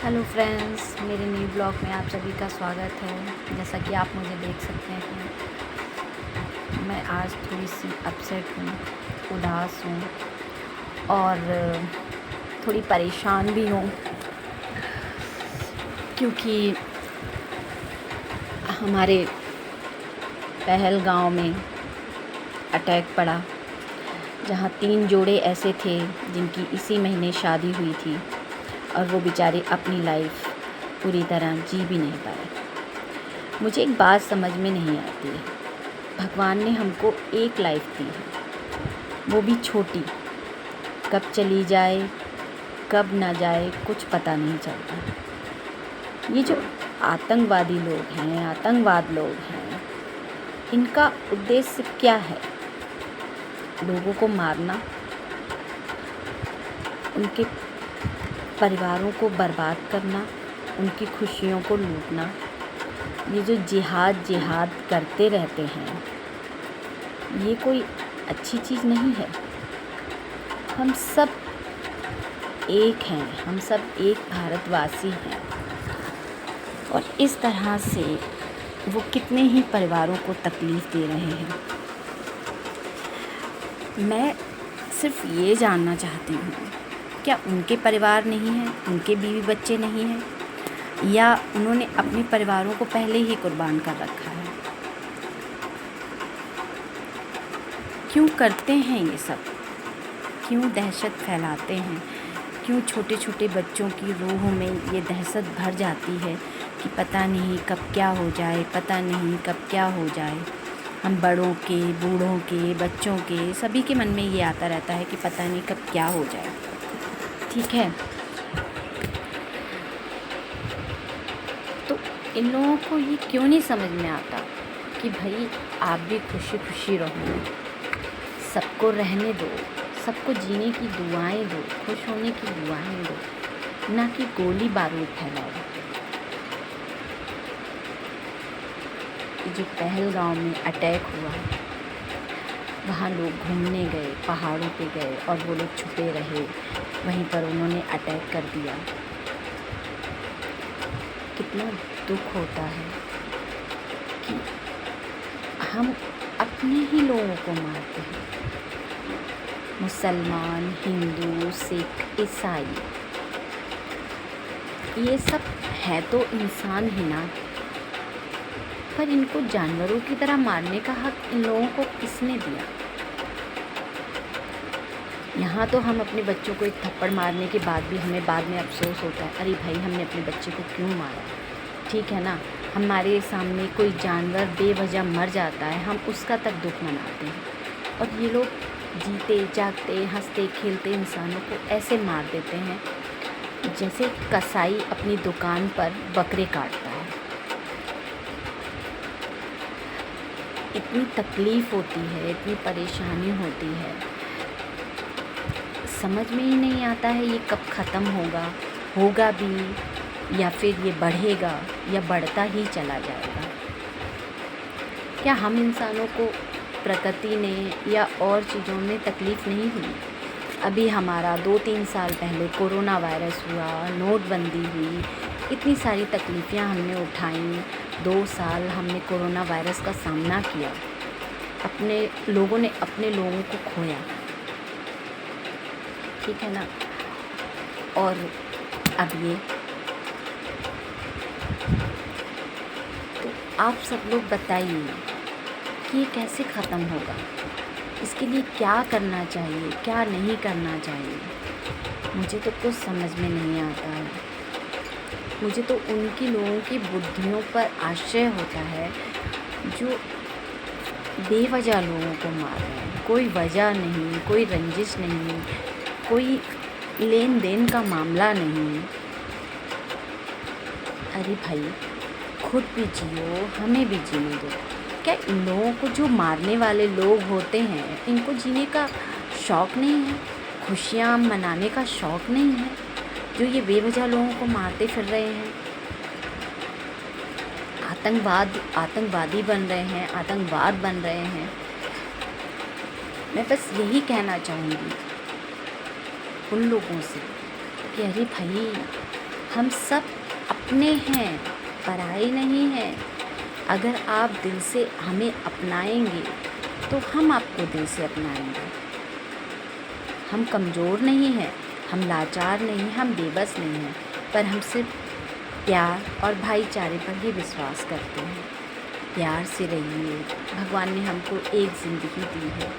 Hello friends, मेरे new blog में आप सभी का स्वागत है। जैसा कि आप मुझे देख सकते हैं, मैं आज थोड़ी सी अपसेट हूँ, उदास हूँ और थोड़ी परेशान भी हूँ, क्योंकि हमारे पहलगाँव में अटैक पड़ा, जहाँ 3 जोड़े ऐसे थे जिनकी इसी महीने शादी हुई थी और वो बेचारे अपनी लाइफ पूरी तरह जी भी नहीं पाए। मुझे एक बात समझ में नहीं आती है, भगवान ने हमको एक लाइफ दी है, वो भी छोटी, कब चली जाए कब ना जाए कुछ पता नहीं चलता। ये जो आतंकवादी लोग हैं, आतंकवाद लोग हैं, इनका उद्देश्य क्या है? लोगों को मारना, उनके परिवारों को बर्बाद करना, उनकी खुशियों को लूटना। ये जो जिहाद करते रहते हैं, ये कोई अच्छी चीज़ नहीं है। हम सब एक हैं, हम सब एक भारतवासी हैं और इस तरह से वो कितने ही परिवारों को तकलीफ़ दे रहे हैं। मैं सिर्फ ये जानना चाहती हूँ, क्या उनके परिवार नहीं हैं, उनके बीवी बच्चे नहीं हैं, या उन्होंने अपने परिवारों को पहले ही कुर्बान कर रखा है? क्यों करते हैं ये सब? क्यों दहशत फैलाते हैं? क्यों छोटे छोटे बच्चों की रूह में ये दहशत भर जाती है कि पता नहीं कब क्या हो जाए, पता नहीं कब क्या हो जाए। हम बड़ों के, बूढ़ों के, बच्चों के, सभी के मन में ये आता रहता है कि पता नहीं कब क्या हो जाए। ठीक है, तो इन लोगों को ये क्यों नहीं समझ में आता कि भाई आप भी खुशी खुशी रहो, सबको रहने दो, सबको जीने की दुआएं दो, खुश होने की दुआएं दो, ना कि गोली बारूद फैलाओ। जो पहलगाँव में अटैक हुआ, वहाँ लोग घूमने गए, पहाड़ों पे गए और वो लोग छुपे रहे, वहीं पर उन्होंने अटैक कर दिया। कितना दुख होता है कि हम अपने ही लोगों को मारते हैं। मुसलमान, हिंदू, सिख, ईसाई, ये सब है तो इंसान ही ना, पर इनको जानवरों की तरह मारने का हक इन लोगों को किसने दिया? यहाँ तो हम अपने बच्चों को एक थप्पड़ मारने के बाद भी हमें बाद में अफसोस होता है, अरे भाई हमने अपने बच्चे को क्यों मारा। ठीक है ना, हमारे सामने कोई जानवर बेवजह मर जाता है, हम उसका तक दुख मनाते हैं, और ये लोग जीते जागते हंसते खेलते इंसानों को ऐसे मार देते हैं जैसे कसाई अपनी दुकान पर बकरे काटता है। इतनी तकलीफ़ होती है, इतनी परेशानी होती है, समझ में ही नहीं आता है ये कब ख़त्म होगा भी, या फिर ये बढ़ेगा या बढ़ता ही चला जाएगा। क्या हम इंसानों को प्रकृति ने या और चीज़ों में तकलीफ़ नहीं हुई? अभी हमारा 2-3 साल पहले कोरोना वायरस हुआ, नोटबंदी हुई, इतनी सारी तकलीफ़ें हमने उठाई। 2 साल हमने कोरोना वायरस का सामना किया, अपने लोगों ने अपने लोगों को खोया। ठीक है ना, और अब ये, तो आप सब लोग बताइए कि ये कैसे ख़त्म होगा? इसके लिए क्या करना चाहिए, क्या नहीं करना चाहिए? मुझे तो कुछ समझ में नहीं आता है। मुझे तो उनकी लोगों की बुद्धियों पर आश्चर्य होता है जो बेवजह लोगों को मार रहे हैं। कोई वजह नहीं, कोई रंजिश नहीं, कोई लेन देन का मामला नहीं। अरे भाई, खुद भी जियो, हमें भी जीने दो। क्या इन लोगों को, जो मारने वाले लोग होते हैं, इनको जीने का शौक़ नहीं है? खुशियाँ मनाने का शौक़ नहीं है, जो ये बेवजह लोगों को मारते फिर रहे हैं? आतंकवादी बन रहे हैं, आतंकवाद बन रहे हैं। मैं बस यही कहना चाहूँगी उन लोगों से कि अरे भाई, हम सब अपने हैं, पराए नहीं हैं। अगर आप दिल से हमें अपनाएंगे तो हम आपको दिल से अपनाएंगे। हम कमज़ोर नहीं हैं, हम लाचार नहीं, हम बेबस नहीं हैं, पर हम सिर्फ प्यार और भाईचारे पर ही विश्वास करते हैं। प्यार से रहिए। भगवान ने हमको एक ज़िंदगी दी है,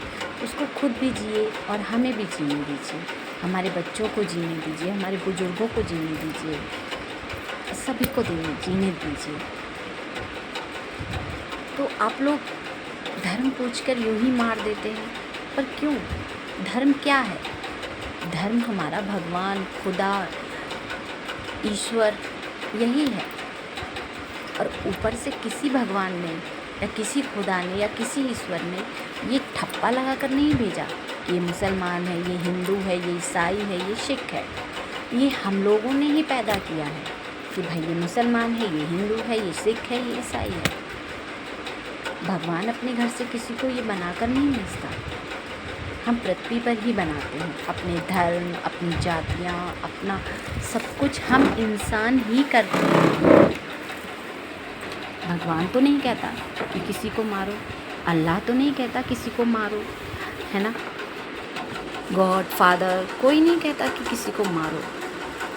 उसको खुद भी जिए और हमें भी जीने दीजिए। हमारे बच्चों को जीने दीजिए, हमारे बुज़ुर्गों को जीने दीजिए, सभी को जीने दीजिए। तो आप लोग धर्म पूछकर यूं ही मार देते हैं, पर क्यों? धर्म क्या है? धर्म हमारा भगवान, खुदा, ईश्वर यही है। और ऊपर से किसी भगवान ने या किसी खुदा ने या किसी ईश्वर ने ये ठप्पा लगा कर नहीं भेजा, ये मुसलमान है, ये हिंदू है, ये ईसाई है, ये सिख है। ये हम लोगों ने ही पैदा किया है कि भाई ये मुसलमान है, ये हिंदू है, ये सिख है, ये ईसाई है। भगवान अपने घर से किसी को ये बनाकर नहीं भेजता। हम पृथ्वी पर ही बनाते हैं अपने धर्म, अपनी जातियाँ, अपना सब कुछ हम इंसान ही करते हैं। भगवान तो नहीं कहता कि किसी को मारो, अल्लाह तो नहीं कहता किसी को मारो, है ना। गॉड फादर कोई नहीं कहता कि किसी को मारो।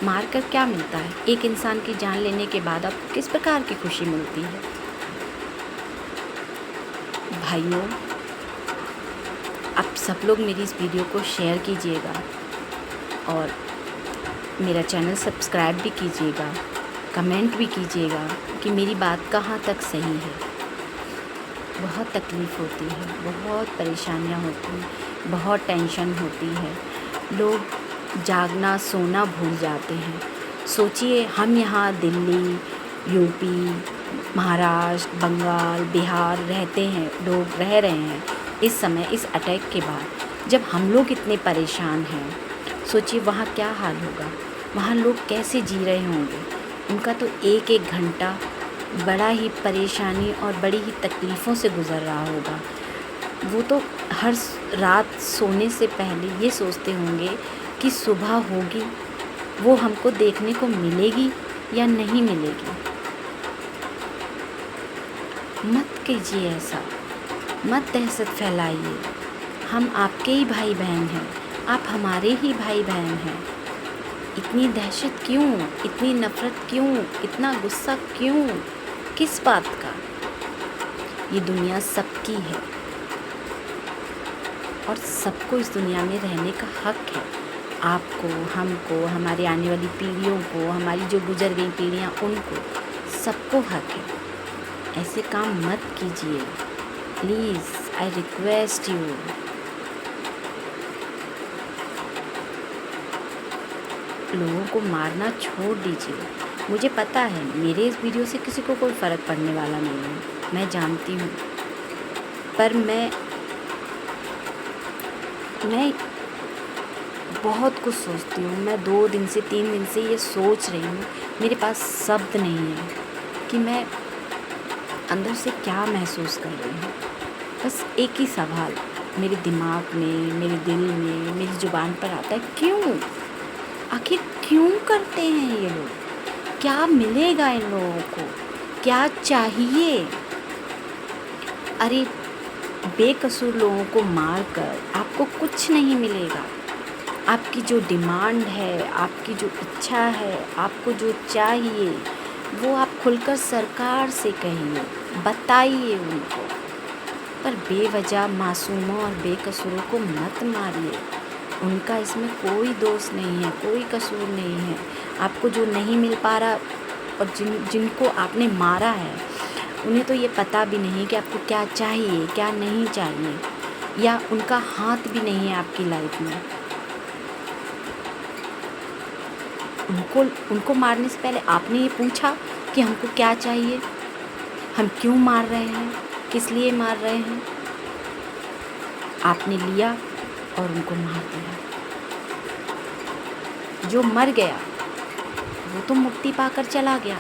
मार कर क्या मिलता है? एक इंसान की जान लेने के बाद आपको किस प्रकार की खुशी मिलती है? भाइयों, आप सब लोग मेरी इस वीडियो को शेयर कीजिएगा और मेरा चैनल सब्सक्राइब भी कीजिएगा, कमेंट भी कीजिएगा कि मेरी बात कहाँ तक सही है। बहुत तकलीफ़ होती है, बहुत परेशानियाँ होती हैं, बहुत टेंशन होती है। लोग जागना सोना भूल जाते हैं। सोचिए, हम यहाँ दिल्ली, यूपी, महाराष्ट्र, बंगाल, बिहार रहते हैं, लोग रह रहे हैं इस समय, इस अटैक के बाद। जब हम लोग इतने परेशान हैं, सोचिए वहाँ क्या हाल होगा, वहाँ लोग कैसे जी रहे होंगे। उनका तो एक एक घंटा बड़ा ही परेशानी और बड़ी ही तकलीफ़ों से गुज़र रहा होगा। वो तो हर रात सोने से पहले ये सोचते होंगे कि सुबह होगी, वो हमको देखने को मिलेगी या नहीं मिलेगी। मत कीजिए ऐसा, मत दहशत फैलाइए। हम आपके ही भाई बहन हैं, आप हमारे ही भाई बहन हैं। इतनी दहशत क्यों, इतनी नफ़रत क्यों, इतना गुस्सा क्यों, किस बात का? ये दुनिया सबकी है और सबको इस दुनिया में रहने का हक है। आपको, हमको, हमारी आने वाली पीढ़ियों को, हमारी जो गुजर गई पीढ़ियाँ, उनको सबको हक है। ऐसे काम मत कीजिए प्लीज़, आई रिक्वेस्ट यू। लोगों को मारना छोड़ दीजिए। मुझे पता है मेरे इस वीडियो से किसी को कोई फ़र्क पड़ने वाला नहीं है, मैं जानती हूँ, पर मैं बहुत कुछ सोचती हूँ। मैं 2 दिन से 3 दिन से ये सोच रही हूँ, मेरे पास शब्द नहीं है कि मैं अंदर से क्या महसूस कर रही हूँ। बस एक ही सवाल मेरे दिमाग में, मेरे दिल में, मेरी ज़ुबान पर आता है, क्यों? आखिर क्यों करते हैं ये लोग? क्या मिलेगा इन लोगों को? क्या चाहिए? अरे बेकसूर लोगों को मारकर आपको कुछ नहीं मिलेगा। आपकी जो डिमांड है, आपकी जो इच्छा है, आपको जो चाहिए, वो आप खुलकर सरकार से कहिए, बताइए उनको। पर बेवजह मासूमों और बेकसूरों को मत मारिए। उनका इसमें कोई दोष नहीं है, कोई कसूर नहीं है। आपको जो नहीं मिल पा रहा और जिनको आपने मारा है, उन्हें तो ये पता भी नहीं कि आपको क्या चाहिए, क्या नहीं चाहिए, या उनका हाथ भी नहीं है आपकी लाइफ में। उनको मारने से पहले आपने ये पूछा कि हमको क्या चाहिए, हम क्यों मार रहे हैं, किस लिए मार रहे हैं? आपने लिया और उनको मार दिया। जो मर गया वो तो मुक्ति पाकर चला गया,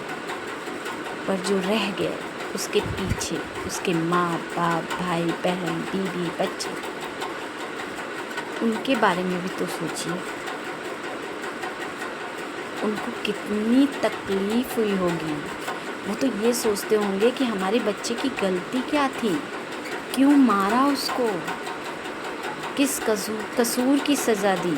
पर जो रह गए उसके पीछे उसके माँ बाप, भाई बहन, बीवी, बच्चे, उनके बारे में भी तो सोचिए। उनको कितनी तकलीफ़ हुई होगी। वो तो ये सोचते होंगे कि हमारे बच्चे की गलती क्या थी, क्यों मारा उसको, किस कसूर की सज़ा दी।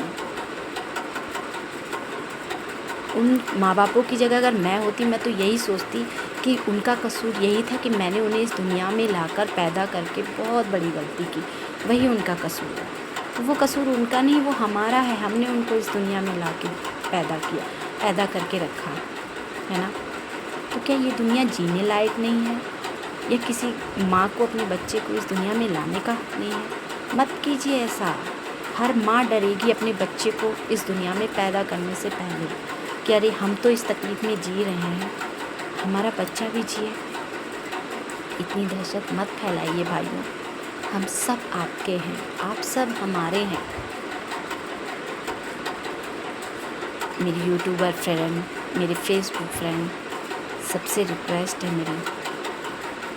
उन माँ बापों की जगह अगर मैं होती, मैं तो यही सोचती कि उनका कसूर यही था कि मैंने उन्हें इस दुनिया में लाकर पैदा करके बहुत बड़ी गलती की, वही उनका कसूर है। तो वो कसूर उनका नहीं, वो हमारा है। हमने उनको इस दुनिया में ला के पैदा किया, पैदा करके रखा है ना। तो क्या ये दुनिया जीने लायक नहीं है, या किसी माँ को अपने बच्चे को इस दुनिया में लाने का हक नहीं है? मत कीजिए ऐसा। हर माँ डरेगी अपने बच्चे को इस दुनिया में पैदा करने से पहले कि अरे हम तो इस तकलीफ़ में जी रहे हैं, हमारा बच्चा भी जिए। इतनी दहशत मत फैलाइए भाइयों, हम सब आपके हैं, आप सब हमारे हैं। मेरी यूट्यूबर फ्रेंड, मेरे फेसबुक फ्रेंड, सबसे रिक्वेस्ट है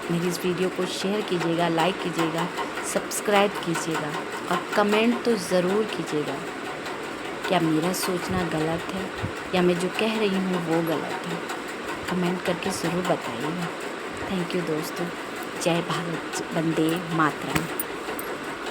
मेरी इस वीडियो को शेयर कीजिएगा, लाइक कीजिएगा, सब्सक्राइब कीजिएगा और कमेंट तो ज़रूर कीजिएगा। क्या मेरा सोचना गलत है या मैं जो कह रही हूँ वो गलत है? कमेंट करके ज़रूर बताइएगा। थैंक यू दोस्तों। जय भारत, वंदे मातरम।